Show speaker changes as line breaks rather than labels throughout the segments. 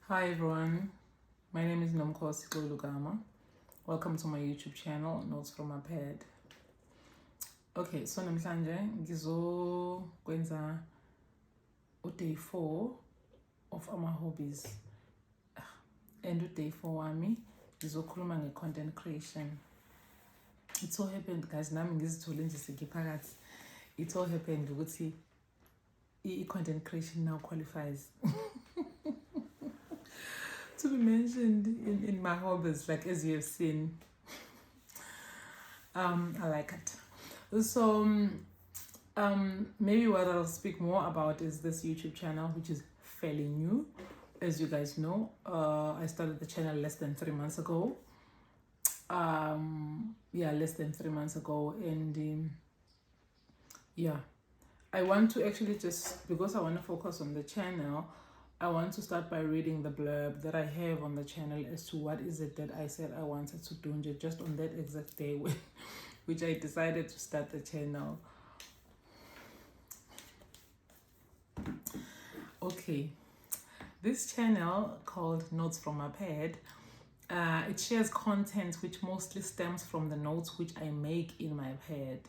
Hi everyone, my name is Nomkhosi Lugama. Welcome to my YouTube channel, Notes from my Pad. Okay, so namhlanje ngizokwenza day 4 of our hobbies. And day 4 wami ngizokhuluma nge-content creation. It so happened guys, nami ngizithole nje sekiphakathi. It so happened ukuthi i-content creation now qualifies to be mentioned in my hobbies, like as you have seen. I like it. So maybe what I'll speak more about is this YouTube channel, which is fairly new. As you guys know, I started the channel less than 3 months ago. Less than 3 months ago. And I want to actually just, because I want to focus on the channel, I want to start by reading the blurb that I have on the channel as to what is it that I said I wanted to do just on that exact day which I decided to start the channel. Okay, this channel called Notes from my Pad, it shares content which mostly stems from the notes which I make in my pad,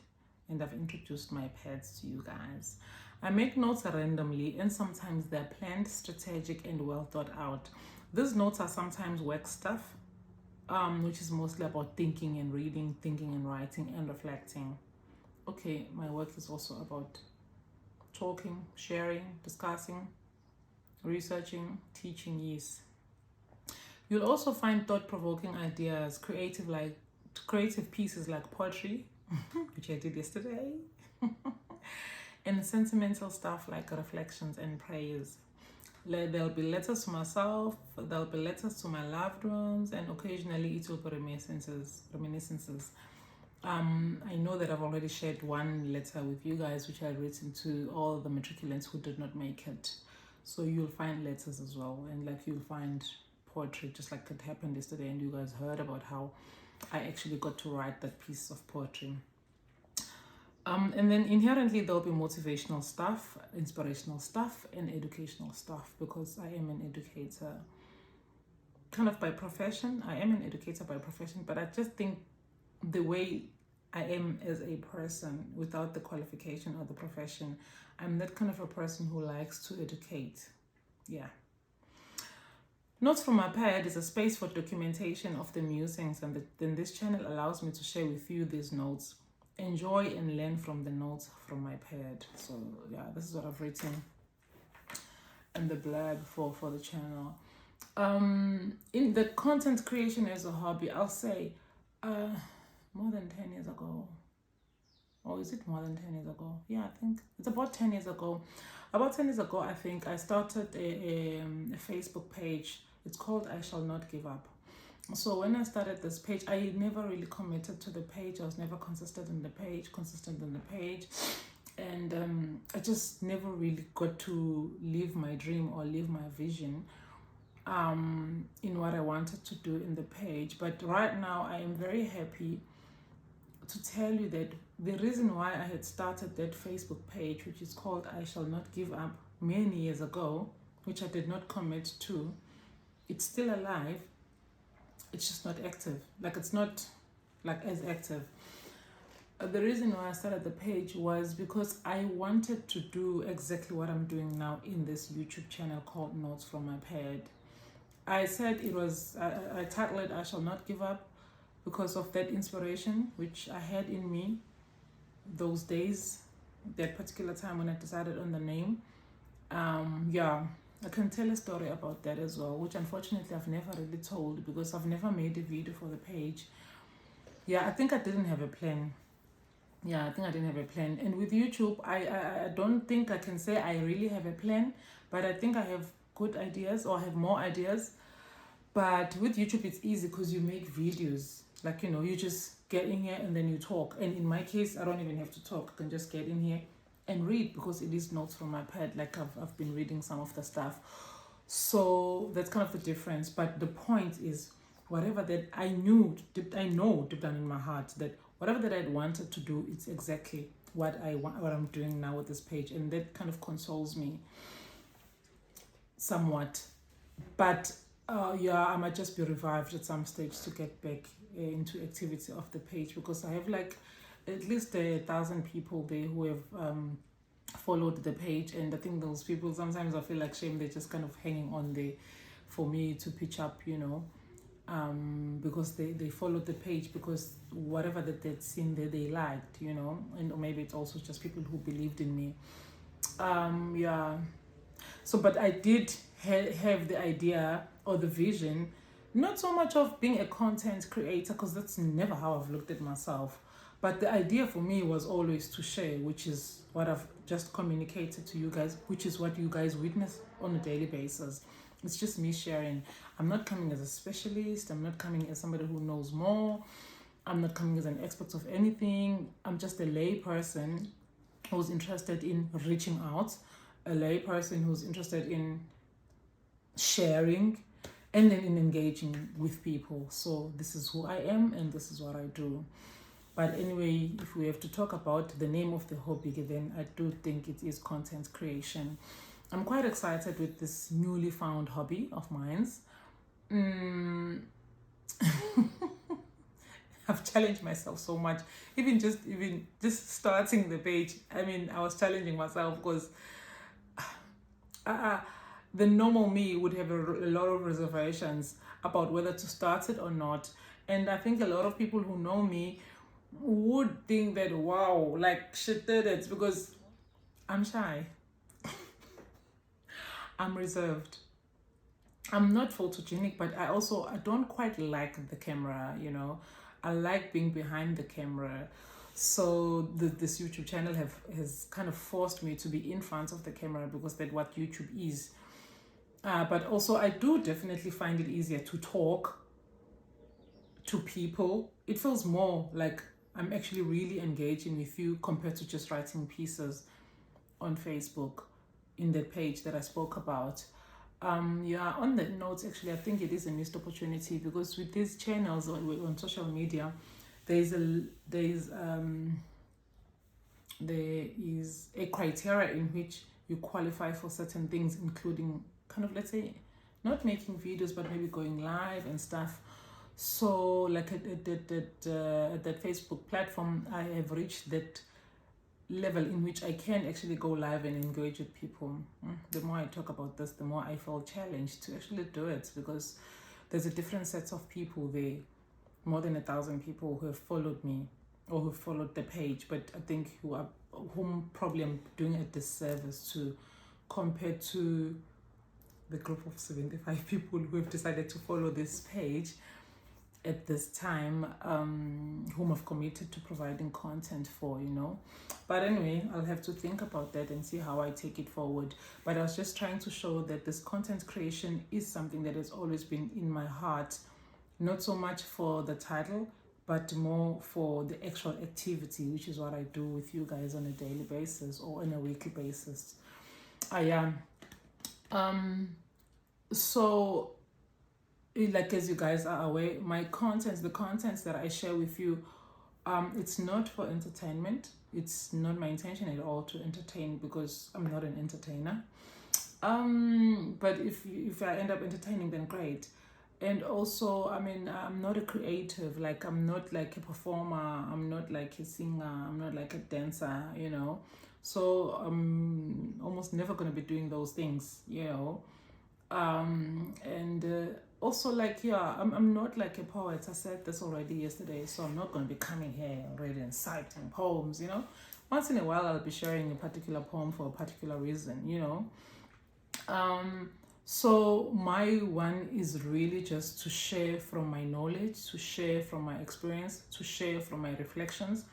and I've introduced my pads to you guys. I make notes randomly, and sometimes they're planned, strategic, and well thought out. These notes are sometimes work stuff, which is mostly about thinking and reading, thinking and writing, and reflecting. Okay, my work is also about talking, sharing, discussing, researching, teaching, yes. You'll also find thought-provoking ideas, creative pieces like poetry, which I did yesterday, and sentimental stuff like reflections and prayers. There'll be letters to myself, there'll be letters to my loved ones, and occasionally it will be reminiscences. I know that I've already shared one letter with you guys, which I've written to all the matriculants who did not make it. So you'll find letters as well, and like you'll find poetry, just like it happened yesterday, and you guys heard about how I actually got to write that piece of poetry. And then inherently there'll be motivational stuff, inspirational stuff, and educational stuff, because I am an educator kind of by profession. I am an educator by profession, but I just think the way I am as a person without the qualification or the profession, I'm that kind of a person who likes to educate. Yeah. Notes from my pad is a space for documentation of the musings, and then this channel allows me to share with you these notes. Enjoy and learn from the notes from my pad. So yeah, this is what I've written in the blurb for the channel. In the content creation as a hobby, I'll say more than 10 years ago. Or is it more than 10 years ago? Yeah, I think it's about 10 years ago. About 10 years ago, I think I started a Facebook page. It's called I Shall Not Give Up. So when I started this page, I never really committed to the page. I was never consistent in the page. And I just never really got to live my dream or live my vision in what I wanted to do in the page. But right now, I am very happy to tell you that the reason why I had started that Facebook page, which is called I Shall Not Give Up, many years ago, which I did not commit to, it's still alive. It's just not active. Like, it's not like as active. The reason why I started the page was because I wanted to do exactly what I'm doing now in this YouTube channel called Notes from my Pad. I said it was, I titled it I Shall Not Give Up because of that inspiration which I had in me those days, that particular time when I decided on the name. I can tell a story about that as well, which unfortunately I've never really told because I've never made a video for the page. I think I didn't have a plan. And with YouTube, I don't think I can say I really have a plan, but I think I have good ideas, or I have more ideas. But with YouTube, it's easy because you make videos. Like, you know, you just get in here and then you talk. And in my case, I don't even have to talk. I can just get in here and read because it is notes from my pad. Like I've been reading some of the stuff. So that's kind of the difference. But the point is, whatever that I know deep down in my heart, that whatever that I wanted to do, it's exactly what I'm doing now with this page. And that kind of consoles me somewhat But yeah, I might just be revived at some stage to get back into activity of the page, because I have like at least 1,000 people there who have followed the page. And I think those people, sometimes I feel like shame, they're just kind of hanging on there for me to pitch up, because they followed the page because whatever that they'd seen there they liked, and or maybe it's also just people who believed in me. Yeah. So, but I did have the idea or the vision, not so much of being a content creator, because that's never how I've looked at myself. But the idea for me was always to share, which is what I've just communicated to you guys, which is what you guys witness on a daily basis. It's just me sharing. I'm not coming as a specialist. I'm not coming as somebody who knows more. I'm not coming as an expert of anything. I'm just a lay person who's interested in reaching out, a lay person who's interested in sharing, and then in engaging with people. So this is who I am and this is what I do. But anyway, if we have to talk about the name of the hobby, then I do think it is content creation. I'm quite excited with this newly found hobby of mine. I've challenged myself so much. Even just starting the page, I mean, I was challenging myself because the normal me would have a lot of reservations about whether to start it or not. And I think a lot of people who know me would think that, wow, like she did it, because I'm shy. I'm reserved. I'm not photogenic, but I don't quite like the camera, I like being behind the camera. So this YouTube channel has kind of forced me to be in front of the camera, because that's what YouTube is. But also I do definitely find it easier to talk to people. It feels more like I'm actually really engaging with you compared to just writing pieces on Facebook in the page that I spoke about. Yeah, on that note, actually, I think it is a missed opportunity, because with these channels on social media, there is a criteria in which you qualify for certain things, including kind of, let's say, not making videos, but maybe going live and stuff. So, like at that Facebook platform, I have reached that level in which I can actually go live and engage with people. The more I talk about this, the more I feel challenged to actually do it, because there's a different set of people there, more than 1,000 people who have followed me or who followed the page, but I think whom probably I'm doing a disservice to, compared to the group of 75 people who have decided to follow this page at this time, whom I've committed to providing content for, But anyway, I'll have to think about that and see how I take it forward. But I was just trying to show that this content creation is something that has always been in my heart, not so much for the title, but more for the actual activity, which is what I do with you guys on a daily basis or on a weekly basis. So, like, as you guys are aware, the contents that I share with you, it's not for entertainment. It's not my intention at all to entertain, because I'm not an entertainer. But if I end up entertaining, then great. And also, I mean, I'm not a creative. Like, I'm not like a performer. I'm not like a singer. I'm not like a dancer. So I'm almost never gonna be doing those things. And also, like, yeah, I'm not like a poet. I said this already yesterday, so I'm not going to be coming here already and citing poems. Once in a while I'll be sharing a particular poem for a particular reason. So my one is really just to share from my knowledge, to share from my experience, to share from my reflections,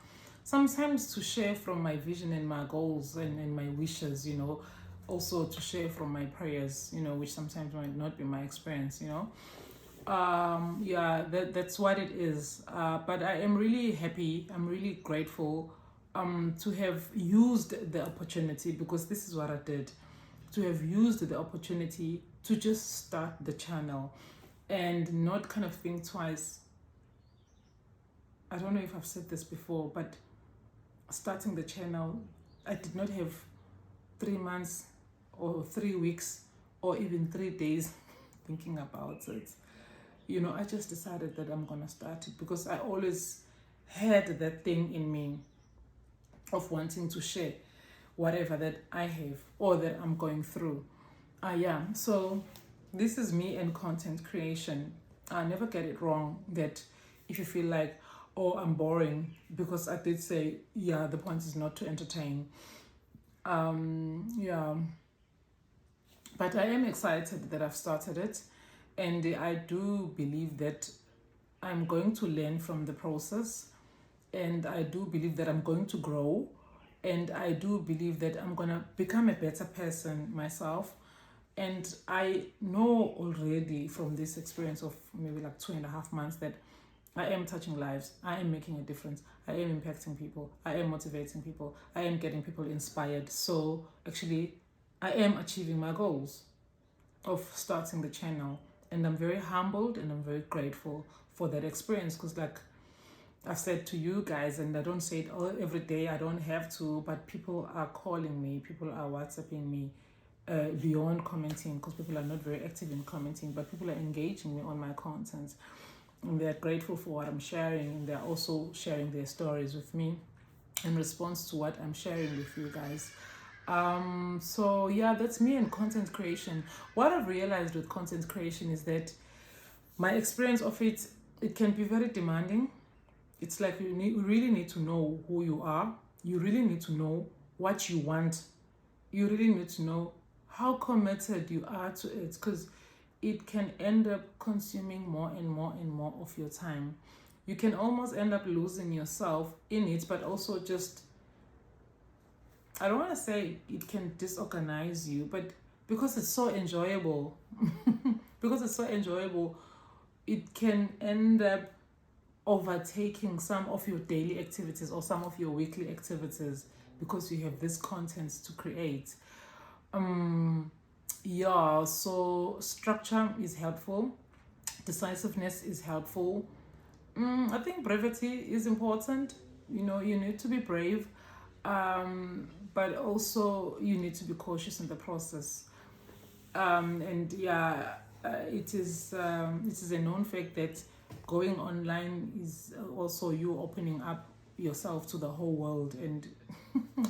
sometimes to share from my vision and my goals and my wishes, also to share from my prayers, which sometimes might not be my experience, yeah, that's what it is. But I am really happy, I'm really grateful to have used the opportunity, because this is what I did, to have used the opportunity to just start the channel and not kind of think twice. I don't know if I've said this before, but starting the channel, I did not have 3 months or 3 weeks or even 3 days thinking about it, you know, I just decided that I'm gonna start it because I always had that thing in me of wanting to share whatever that I have or that I'm going through. Yeah, so this is me and content creation. I never get it wrong that if you feel like, oh, I'm boring, because I did say, yeah, the point is not to entertain. Yeah, but I am excited that I've started it, and I do believe that I'm going to learn from the process, and I do believe that I'm going to grow, and I do believe that I'm gonna become a better person myself. And I know already from this experience of maybe like 2.5 months that I am touching lives, I am making a difference, I am impacting people, I am motivating people, I am getting people inspired. So actually, I am achieving my goals of starting the channel, and I'm very humbled and I'm very grateful for that experience, because like I've said to you guys, and I don't say it all every day, I don't have to, but people are calling me, people are WhatsApping me, beyond commenting, because people are not very active in commenting, but people are engaging me on my content, and they're grateful for what I'm sharing, and they're also sharing their stories with me in response to what I'm sharing with you guys. So yeah, that's me and content creation. What I've realized with content creation is that my experience of it can be very demanding. It's like you really need to know who you are. You really need to know what you want. You really need to know how committed you are to it, because it can end up consuming more and more and more of your time. You can almost end up losing yourself in it, but also just, I don't want to say it can disorganize you, but because it's so enjoyable, because it's so enjoyable, it can end up overtaking some of your daily activities or some of your weekly activities, because you have this content to create. Yeah, so structure is helpful, decisiveness is helpful. I think brevity is important. You know, you need to be brave, but also you need to be cautious in the process. And yeah, it is a known fact that going online is also you opening up yourself to the whole world, and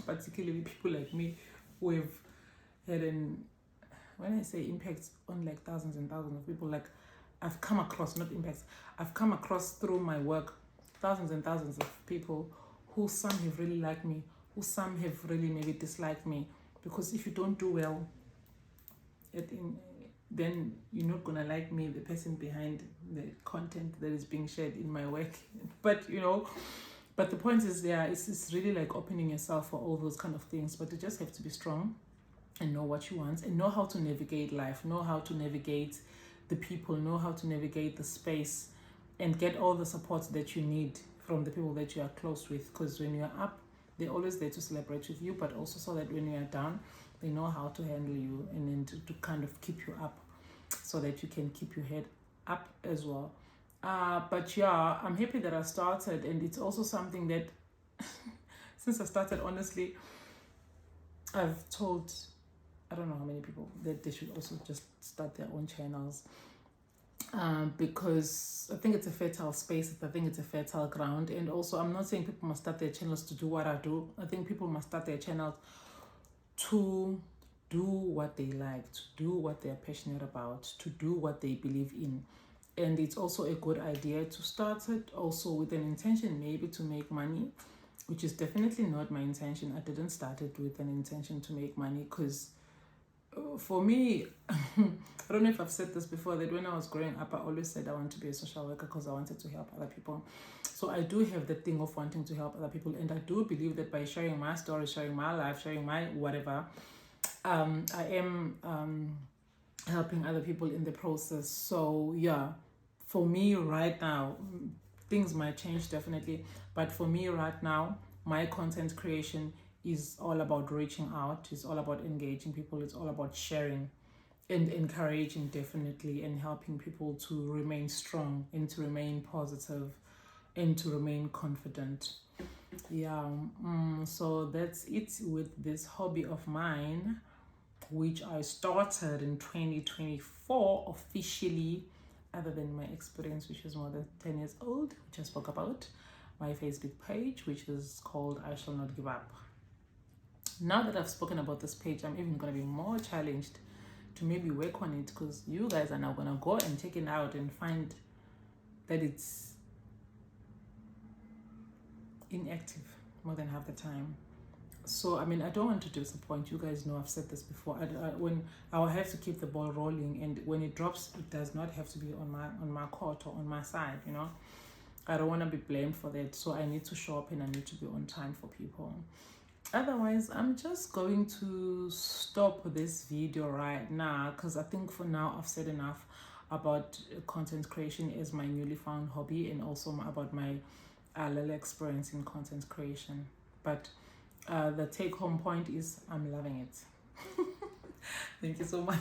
particularly people like me who have had an, when I say impact on like thousands and thousands of people, like I've come across, not impacts, I've come across through my work thousands and thousands of people who some have really liked me, who some have really maybe disliked me, because if you don't do well, then you're not gonna like me, the person behind the content that is being shared in my work. But you know, but the point is, it's really like opening yourself for all those kind of things. But you just have to be strong and know what you want, and know how to navigate life, know how to navigate the people, know how to navigate the space, and get all the support that you need from the people that you are close with. Because when you're up, they're always there to celebrate with you, but also so that when you are down, they know how to handle you, and then to kind of keep you up so that you can keep your head up as well. But yeah, I'm happy that I started, and it's also something that since I started, honestly, I've told, I don't know how many people, that they should also just start their own channels, because I think it's a fertile space, I think it's a fertile ground. And also, I'm not saying people must start their channels to do what I do. I think people must start their channels to do what they like, to do what they're passionate about, to do what they believe in. And it's also a good idea to start it also with an intention maybe to make money, which is definitely not my intention. I didn't start it with an intention to make money, because for me, I don't know if I've said this before, that when I was growing up, I always said I want to be a social worker because I wanted to help other people. So I do have the thing of wanting to help other people, and I do believe that by sharing my story, sharing my life, sharing my whatever, I am helping other people in the process. So yeah, for me right now, things might change definitely, but for me right now, my content creation is all about reaching out, it's all about engaging people, it's all about sharing and encouraging definitely, and helping people to remain strong and to remain positive and to remain confident. Yeah, so that's it with this hobby of mine. which I started in 2024 officially, other than my experience, which is more than 10 years old, which I spoke about, my Facebook page, which is called I Shall Not Give Up. Now that I've spoken about this page, I'm even going to be more challenged to maybe work on it, because you guys are now going to go and check it out and find that it's inactive more than half the time. So I mean, I don't want to disappoint you guys. Know I've said this before. When I will have to keep the ball rolling, and when it drops, it does not have to be on my court or on my side. You know, I don't want to be blamed for that. So I need to show up and I need to be on time for people. Otherwise, I'm just going to stop this video right now, because I think for now I've said enough about content creation as my newly found hobby, and also about my little experience in content creation. But the take home point is I'm loving it. Thank you so much.